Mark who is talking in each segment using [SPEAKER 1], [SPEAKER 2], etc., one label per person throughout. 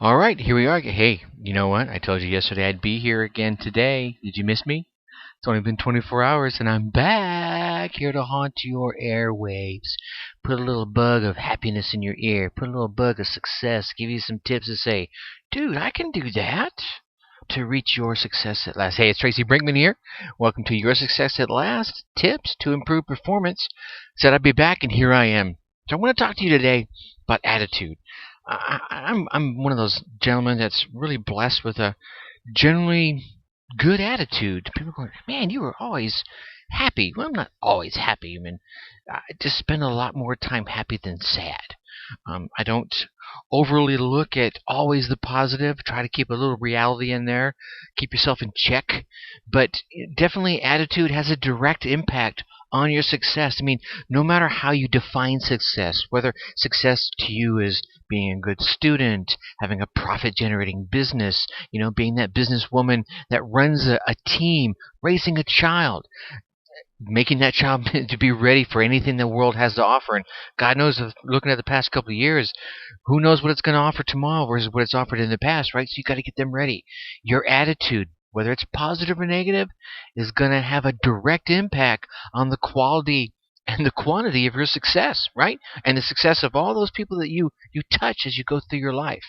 [SPEAKER 1] All right, here we are. Hey, you know what? I told you yesterday I'd be here again today. Did you miss me? It's only been 24 hours and I'm back here to haunt your airwaves. Put a little bug of happiness in your ear. Put a little bug of success. Give you some tips to say, dude, I can do that. To reach your success at last. Hey, it's Tracy Brinkman here. Welcome to Your Success at Last. Tips to improve performance. Said I'd be back and here I am. So I want to talk to you today about attitude. I'm one of those gentlemen that's really blessed with a generally good attitude. People go, man, you were always happy. Well, I'm not always happy. I mean, I just spend a lot more time happy than sad. I don't overly look at always the positive. Try to keep a little reality in there. Keep yourself in check. But definitely attitude has a direct impact on your success. I mean, no matter how you define success, whether success to you is being a good student, having a profit-generating business, being that businesswoman that runs a team, raising a child, making that child to be ready for anything the world has to offer. And God knows, looking at the past couple of years, who knows what it's going to offer tomorrow versus what it's offered in the past, right? So you got to get them ready. Your attitude, whether it's positive or negative, is going to have a direct impact on the quality and the quantity of your success, right? And the success of all those people that you touch as you go through your life.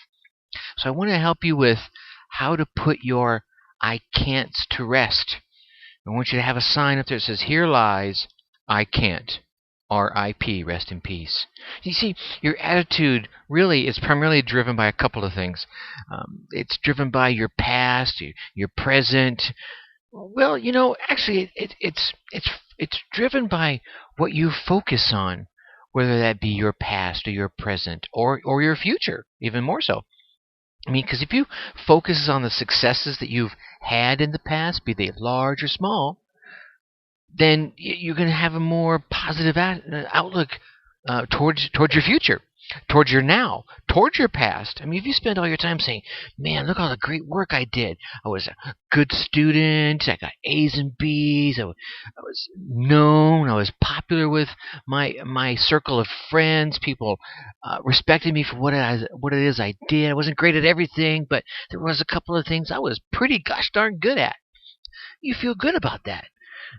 [SPEAKER 1] So I want to help you with how to put your I can'ts to rest. I want you to have a sign up there that says, here lies I can't. R.I.P. Rest in peace. You see, your attitude really is primarily driven by a couple of things. It's driven by your past, your present. Well, actually, it's driven by what you focus on, whether that be your past or your present or your future, even more so. I mean, because if you focus on the successes that you've had in the past, be they large or small, then you're going to have a more positive outlook towards your future, towards your now, towards your past. I mean, if you spend all your time saying, man, look at all the great work I did. I was a good student. I got A's and B's. I was known. I was popular with my circle of friends. People respected me for what it is I did. I wasn't great at everything, but there was a couple of things I was pretty gosh darn good at. You feel good about that.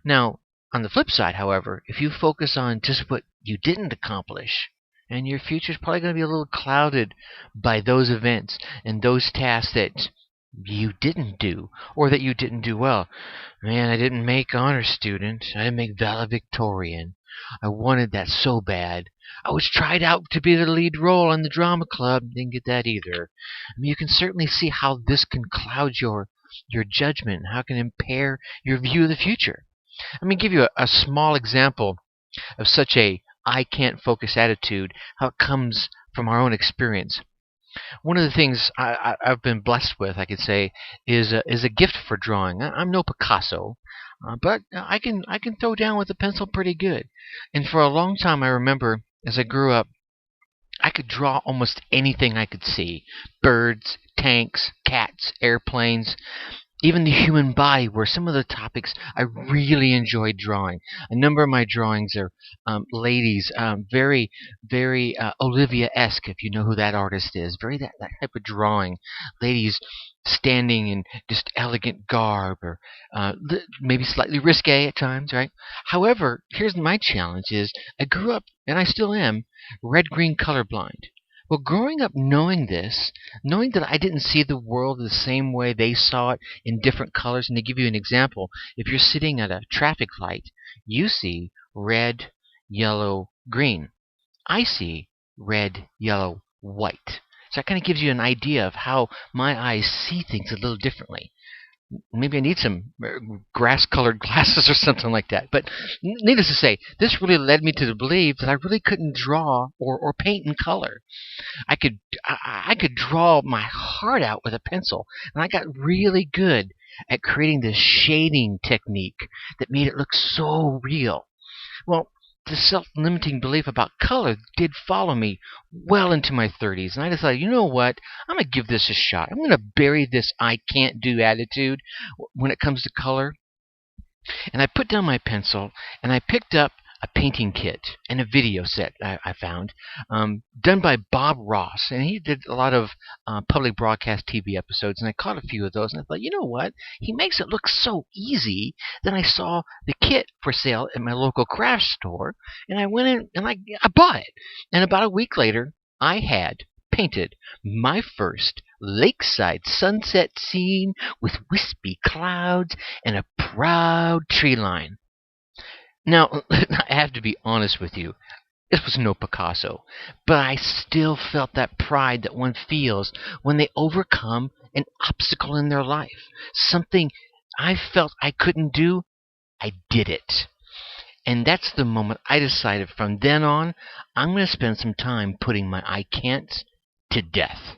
[SPEAKER 1] Now, on the flip side, however, if you focus on just what you didn't accomplish, and your future is probably going to be a little clouded by those events and those tasks that you didn't do or that you didn't do well. Man, I didn't make honor student. I didn't make valedictorian. I wanted that so bad. I was tried out to be the lead role in the drama club. Didn't get that either. I mean, you can certainly see how this can cloud your judgment, how it can impair your view of the future. Let me give you a small example of such a I can't focus attitude, how it comes from our own experience. One of the things I've been blessed with, I could say, is a gift for drawing. I'm no Picasso, but I can throw down with a pencil pretty good. And for a long time, I remember as I grew up, I could draw almost anything I could see: birds, tanks, cats, airplanes. Even the human body were some of the topics I really enjoyed drawing. A number of my drawings are ladies, very, very Olivia-esque, if you know who that artist is. Very that type of drawing. Ladies standing in just elegant garb, or maybe slightly risque at times, right? However, here's my challenge is I grew up, and I still am, red-green colorblind. Well, growing up knowing this, knowing that I didn't see the world the same way they saw it in different colors, and to give you an example, if you're sitting at a traffic light, you see red, yellow, green. I see red, yellow, white. So that kind of gives you an idea of how my eyes see things a little differently. Maybe I need some grass-colored glasses or something like that. But needless to say, this really led me to believe that I really couldn't draw or paint in color. I could draw my heart out with a pencil, and I got really good at creating this shading technique that made it look so real. Well, the self-limiting belief about color did follow me well into my 30s, and I decided, you know what? I'm going to give this a shot. I'm going to bury this I can't do attitude when it comes to color. And I put down my pencil, and I picked up a painting kit, and a video set I found, done by Bob Ross. And he did a lot of public broadcast TV episodes, and I caught a few of those, and I thought, you know what? He makes it look so easy. Then I saw the kit for sale at my local craft store, and I went in and I bought it. And about a week later, I had painted my first lakeside sunset scene with wispy clouds and a proud tree line. Now, I have to be honest with you. This was no Picasso, but I still felt that pride that one feels when they overcome an obstacle in their life. Something I felt I couldn't do, I did it. And that's the moment I decided from then on, I'm going to spend some time putting my I can'ts to death.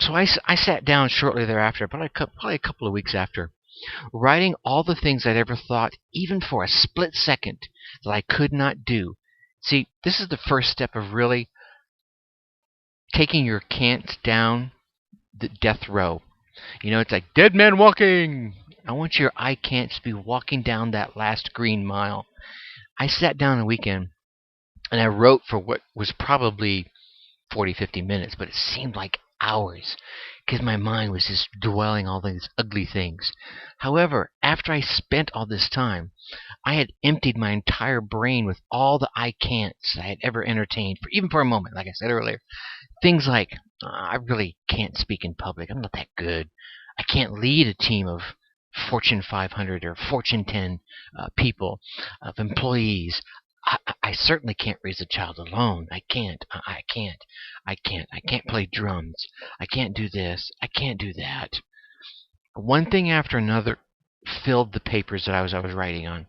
[SPEAKER 1] So I sat down shortly thereafter, probably a couple of weeks after, writing all the things I'd ever thought, even for a split second, that I could not do. See, this is the first step of really taking your can'ts down the death row. You know, it's like dead man walking. I want your I can'ts to be walking down that last green mile. I sat down a weekend, and I wrote for what was probably 40, 50 minutes, but it seemed like hours, because my mind was just dwelling all these ugly things. However, after I spent all this time, I had emptied my entire brain with all the I can'ts I had ever entertained, even for a moment, like I said earlier. Things like, I really can't speak in public. I'm not that good. I can't lead a team of Fortune 500 or Fortune 10 people, of employees. I certainly can't raise a child alone. I can't play drums. I can't do this. I can't do that. One thing after another filled the papers that I was writing on.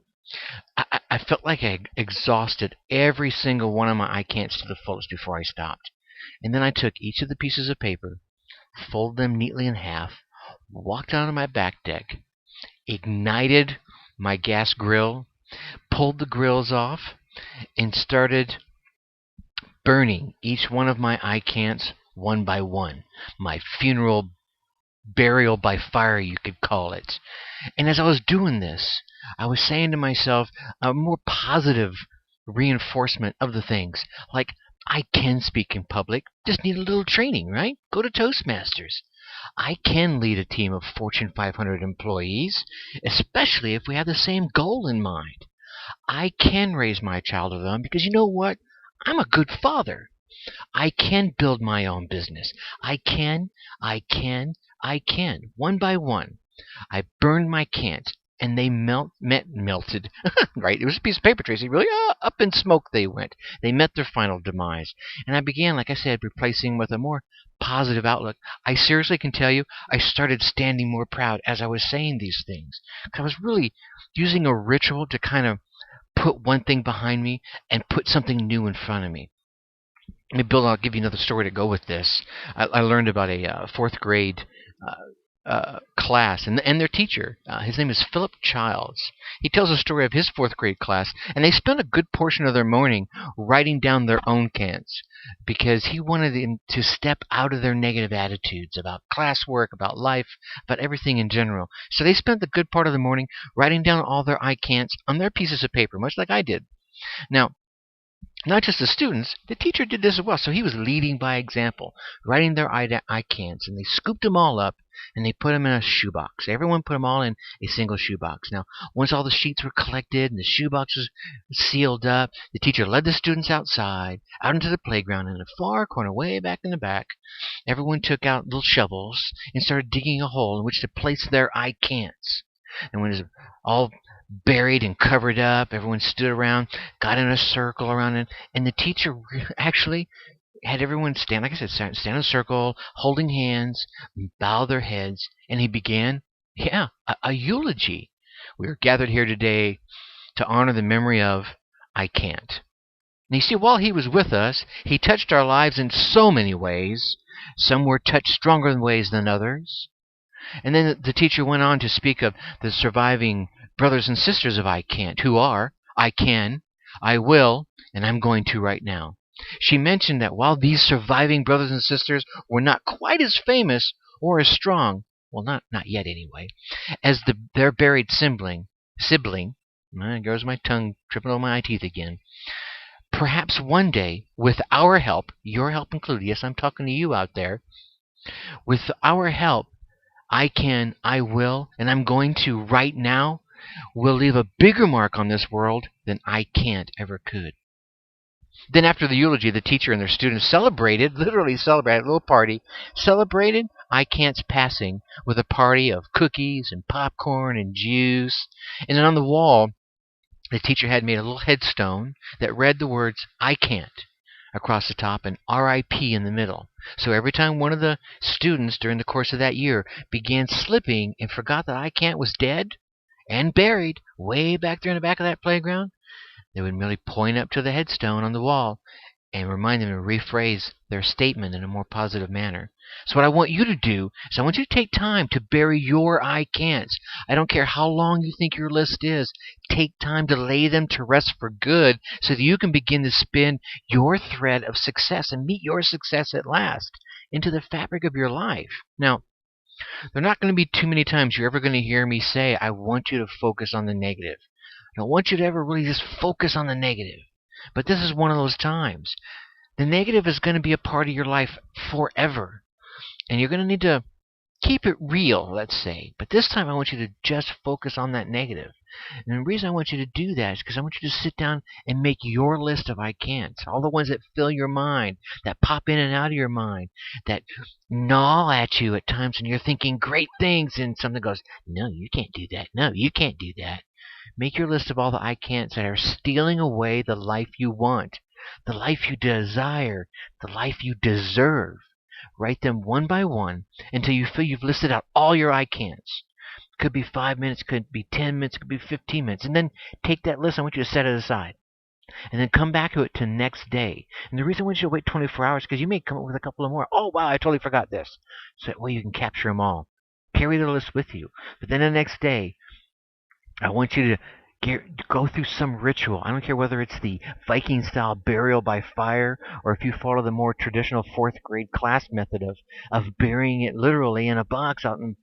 [SPEAKER 1] I felt like I exhausted every single one of my I can'ts to the fullest before I stopped. And then I took each of the pieces of paper, folded them neatly in half, walked out on my back deck, ignited my gas grill, pulled the grills off, and started burning each one of my I can'ts one by one. My funeral burial by fire, you could call it. And as I was doing this, I was saying to myself a more positive reinforcement of the things. Like, I can speak in public, just need a little training, right? Go to Toastmasters. I can lead a team of Fortune 500 employees, especially if we have the same goal in mind. I can raise my child alone because you know what? I'm a good father. I can build my own business. I can. One by one, I burned my can'ts, and they melted. Right? It was a piece of paper, Tracy. Really, up in smoke they went. They met their final demise. And I began, like I said, replacing with a more positive outlook. I seriously can tell you, I started standing more proud as I was saying these things. I was really using a ritual to kind of put one thing behind me and put something new in front of me. Bill, I'll give you another story to go with this. I learned about a fourth grade class and their teacher. His name is Philip Childs. He tells a story of his fourth grade class, and they spent a good portion of their morning writing down their own can'ts because he wanted them to step out of their negative attitudes about classwork, about life, about everything in general. So they spent the good part of the morning writing down all their I can'ts on their pieces of paper, much like I did. Now, not just the students, the teacher did this as well. So he was leading by example, writing their I can'ts, and they scooped them all up and they put them in a shoebox. Everyone put them all in a single shoebox. Now, once all the sheets were collected and the shoebox was sealed up, the teacher led the students outside, out into the playground, in a far corner, way back in the back. Everyone took out little shovels and started digging a hole in which to place their I can'ts. And when it was all buried and covered up, everyone stood around, got in a circle around it, and the teacher actually had everyone stand, like I said, stand in a circle, holding hands, bow their heads, and he began, a eulogy. We are gathered here today to honor the memory of I can't. And you see, while he was with us, he touched our lives in so many ways. Some were touched stronger in ways than others. And then the teacher went on to speak of the surviving brothers and sisters of I can't, who are I can, I will, and I'm going to right now. She mentioned that while these surviving brothers and sisters were not quite as famous or as strong, well, not yet anyway, as their buried sibling, There goes my tongue tripping over my teeth again. Perhaps one day, with our help, your help included, yes, I'm talking to you out there, with our help, I can, I will, and I'm going to right now, will leave a bigger mark on this world than I can't ever could. Then after the eulogy, the teacher and their students celebrated, literally celebrated, a little party, celebrated I Can't's passing with a party of cookies and popcorn and juice. And then on the wall, the teacher had made a little headstone that read the words I Can't across the top and R.I.P. in the middle. So every time one of the students during the course of that year began slipping and forgot that I Can't was dead and buried way back there in the back of that playground, they would merely point up to the headstone on the wall and remind them to rephrase their statement in a more positive manner. So what I want you to do is I want you to take time to bury your I can'ts. I don't care how long you think your list is. Take time to lay them to rest for good so that you can begin to spin your thread of success and meet your success at last into the fabric of your life. Now, there are not going to be too many times you're ever going to hear me say, I want you to focus on the negative. I don't want you to ever really just focus on the negative. But this is one of those times. The negative is going to be a part of your life forever. And you're going to need to keep it real, let's say. But this time I want you to just focus on that negative. And the reason I want you to do that is because I want you to sit down and make your list of I can'ts. All the ones that fill your mind, that pop in and out of your mind, that gnaw at you at times when you're thinking great things and something goes, no, you can't do that. No, you can't do that. Make your list of all the I can'ts that are stealing away the life you want, the life you desire, the life you deserve. Write them one by one until you feel you've listed out all your I can'ts. Could be 5 minutes, could be 10 minutes, could be 15 minutes. And then take that list, I want you to set it aside. And then come back to it to next day. And the reason I want you to wait 24 hours is because you may come up with a couple of more. Oh, wow, I totally forgot this. So that way you can capture them all. Carry the list with you. But then the next day, I want you to go through some ritual. I don't care whether it's the Viking-style burial by fire or if you follow the more traditional fourth grade class method of burying it literally in a box out in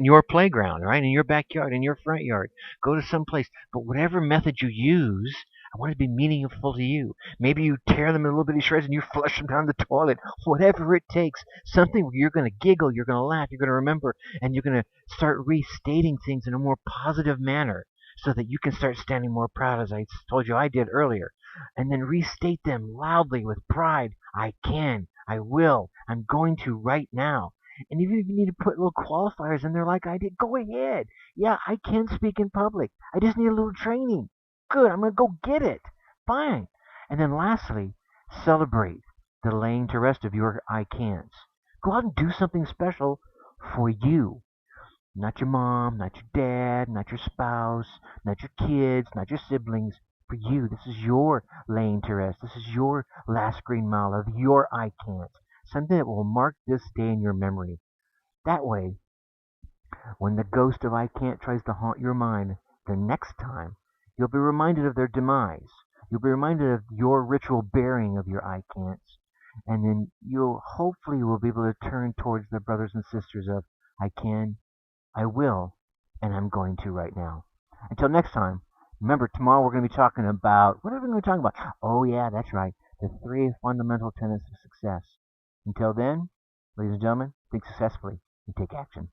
[SPEAKER 1] your playground, right? In your backyard, in your front yard. Go to some place. But whatever method you use, I want it to be meaningful to you. Maybe you tear them in little bitty shreds and you flush them down the toilet. Whatever it takes. Something where you're going to giggle, you're going to laugh, you're going to remember, and you're going to start restating things in a more positive manner so that you can start standing more proud, as I told you I did earlier. And then restate them loudly with pride. I can. I will. I'm going to right now. And even if you need to put little qualifiers in there like I did, go ahead. Yeah, I can speak in public. I just need a little training. Good, I'm going to go get it. Fine. And then lastly, celebrate the laying to rest of your I can'ts. Go out and do something special for you. Not your mom, not your dad, not your spouse, not your kids, not your siblings. For you, this is your laying to rest. This is your last green mile of your I can't. Something that will mark this day in your memory. That way, when the ghost of I can't tries to haunt your mind the next time, you'll be reminded of their demise. You'll be reminded of your ritual burying of your I can'ts. And then you'll hopefully will be able to turn towards the brothers and sisters of I can, I will, and I'm going to right now. Until next time, remember, tomorrow we're going to be talking about, what are we going to be talking about? Oh, yeah, that's right, the 3 fundamental tenets of success. Until then, ladies and gentlemen, think successfully and take action.